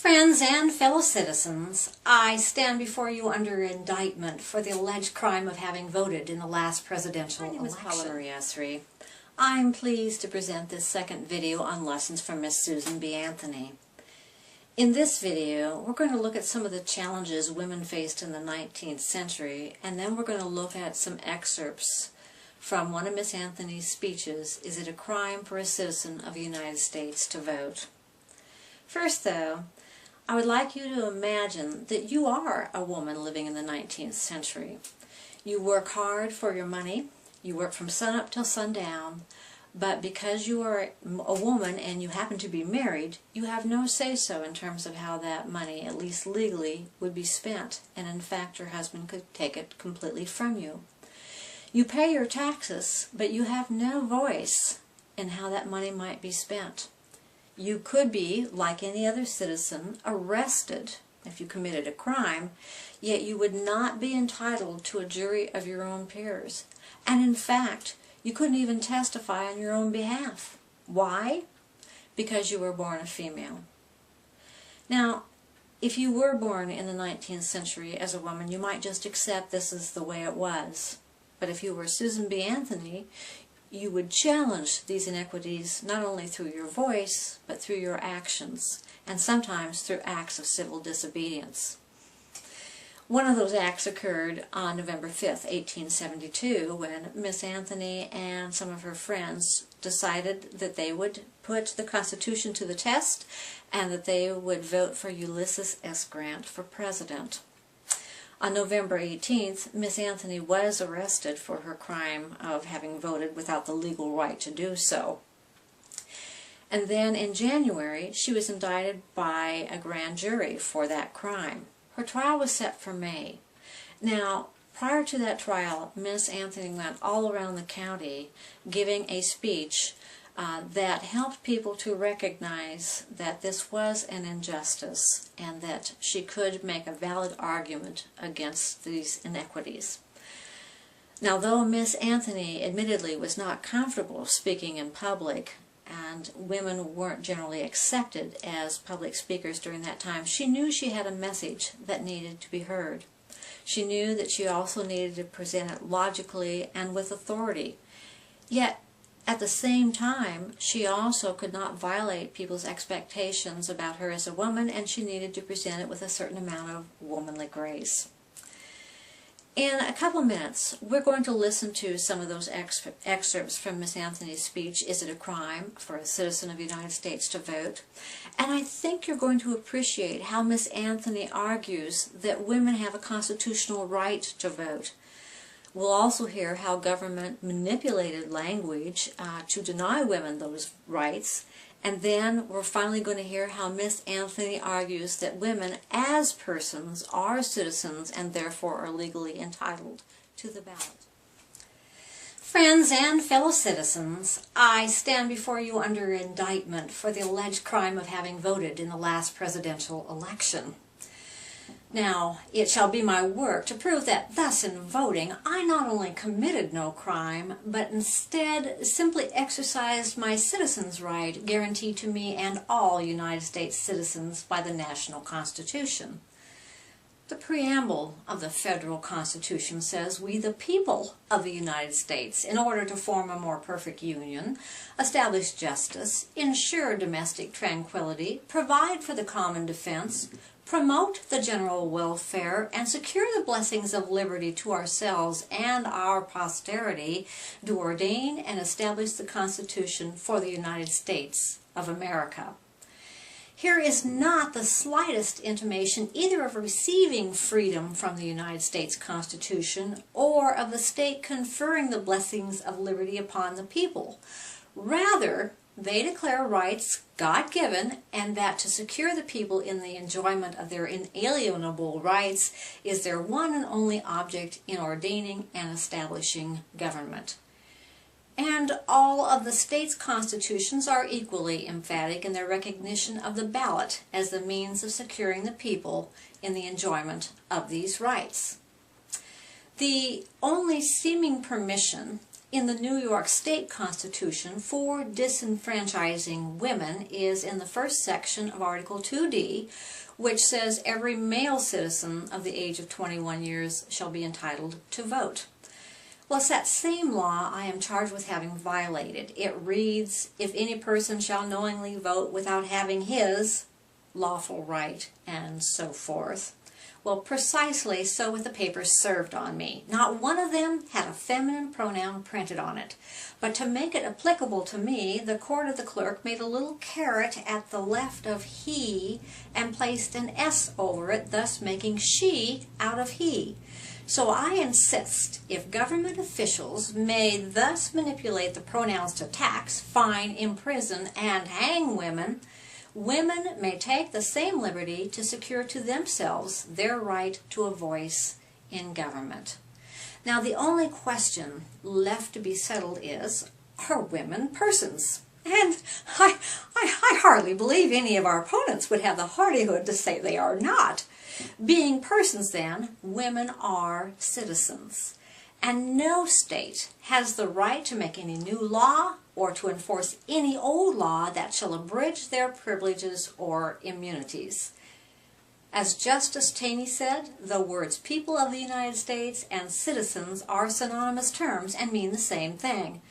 Friends and fellow citizens, I stand before you under indictment for the alleged crime of having voted in the last presidential election. My name is Paula Usrey. I'm pleased to present this second video on lessons from Miss Susan B. Anthony. In this video, we're going to look at some of the challenges women faced in the 19th century, and then we're going to look at some excerpts from one of Miss Anthony's speeches, Is It a Crime for a Citizen of the United States to Vote? First, though, I would like you to imagine that you are a woman living in the 19th century. You work hard for your money, you work from sunup till sundown, but because you are a woman and you happen to be married, you have no say-so in terms of how that money, at least legally, would be spent, and in fact your husband could take it completely from you. You pay your taxes, but you have no voice in how that money might be spent. You could be, like any other citizen, arrested if you committed a crime, yet you would not be entitled to a jury of your own peers. And in fact, you couldn't even testify on your own behalf. Why? Because you were born a female. Now, if you were born in the 19th century as a woman, you might just accept this is the way it was. But if you were Susan B. Anthony, you would challenge these inequities not only through your voice, but through your actions, and sometimes through acts of civil disobedience. One of those acts occurred on November 5th, 1872, when Miss Anthony and some of her friends decided that they would put the Constitution to the test and that they would vote for Ulysses S. Grant for president. On November 18th, Miss Anthony was arrested for her crime of having voted without the legal right to do so. And then in January, she was indicted by a grand jury for that crime. Her trial was set for May. Now, prior to that trial, Miss Anthony went all around the county giving a speech that helped people to recognize that this was an injustice and that she could make a valid argument against these inequities. Now, though Miss Anthony admittedly was not comfortable speaking in public, and women weren't generally accepted as public speakers during that time, she knew she had a message that needed to be heard. She knew that she also needed to present it logically and with authority. Yet, at the same time, she also could not violate people's expectations about her as a woman, and she needed to present it with a certain amount of womanly grace. In a couple of minutes, we're going to listen to some of those excerpts from Miss Anthony's speech, Is It a Crime for a Citizen of the United States to Vote? And I think you're going to appreciate how Miss Anthony argues that women have a constitutional right to vote. We'll also hear how government manipulated language to deny women those rights. And then we're finally going to hear how Miss Anthony argues that women as persons are citizens and therefore are legally entitled to the ballot. Friends and fellow citizens, I stand before you under indictment for the alleged crime of having voted in the last presidential election. Now, it shall be my work to prove that thus in voting I not only committed no crime, but instead simply exercised my citizen's right guaranteed to me and all United States citizens by the National Constitution. The preamble of the Federal Constitution says, "We the people of the United States, in order to form a more perfect union, establish justice, ensure domestic tranquility, provide for the common defense, promote the general welfare, and secure the blessings of liberty to ourselves and our posterity, do ordain and establish the Constitution for the United States of America." Here is not the slightest intimation either of receiving freedom from the United States Constitution or of the state conferring the blessings of liberty upon the people. Rather, they declare rights God-given, and that to secure the people in the enjoyment of their inalienable rights is their one and only object in ordaining and establishing government. And all of the states' constitutions are equally emphatic in their recognition of the ballot as the means of securing the people in the enjoyment of these rights. The only seeming permission in the New York State Constitution for disenfranchising women is in the first section of Article 2D, which says every male citizen of the age of 21 years shall be entitled to vote. Well, it's that same law I am charged with having violated. It reads, if any person shall knowingly vote without having his lawful right, and so forth. Well, precisely so with the papers served on me. Not one of them had a feminine pronoun printed on it. But to make it applicable to me, the court of the clerk made a little caret at the left of he and placed an S over it, thus making she out of he. So I insist, if government officials may thus manipulate the pronouns to tax, fine, imprison, and hang women, women may take the same liberty to secure to themselves their right to a voice in government. Now, the only question left to be settled is, are women persons? And I hardly believe any of our opponents would have the hardihood to say they are not. Being persons, then, women are citizens. And no state has the right to make any new law or to enforce any old law that shall abridge their privileges or immunities. As Justice Taney said, the words people of the United States and citizens are synonymous terms and mean the same thing.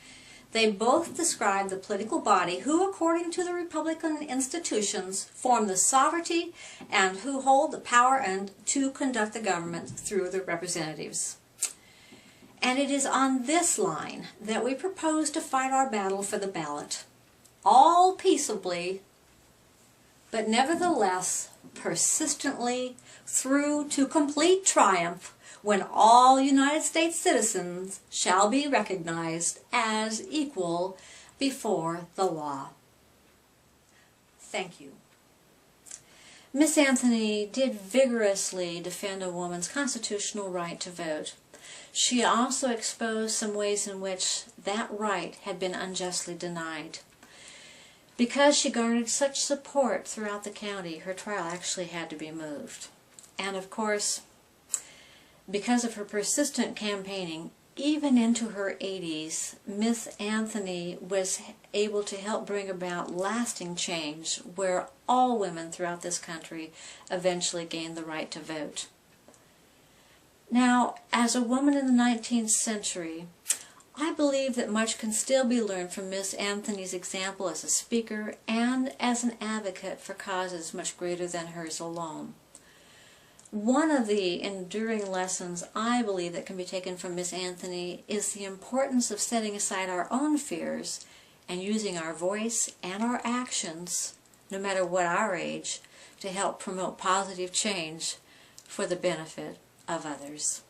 They both describe the political body who, according to the Republican institutions, form the sovereignty and who hold the power and to conduct the government through the representatives. And it is on this line that we propose to fight our battle for the ballot, all peaceably, but nevertheless persistently through to complete triumph, when all United States citizens shall be recognized as equal before the law. Thank you. Miss Anthony did vigorously defend a woman's constitutional right to vote. She also exposed some ways in which that right had been unjustly denied. Because she garnered such support throughout the county, her trial actually had to be moved. And of course, because of her persistent campaigning, even into her 80s, Miss Anthony was able to help bring about lasting change where all women throughout this country eventually gained the right to vote. Now, as a woman in the 19th century, I believe that much can still be learned from Miss Anthony's example as a speaker and as an advocate for causes much greater than hers alone. One of the enduring lessons I believe that can be taken from Miss Anthony is the importance of setting aside our own fears and using our voice and our actions, no matter what our age, to help promote positive change for the benefit of others.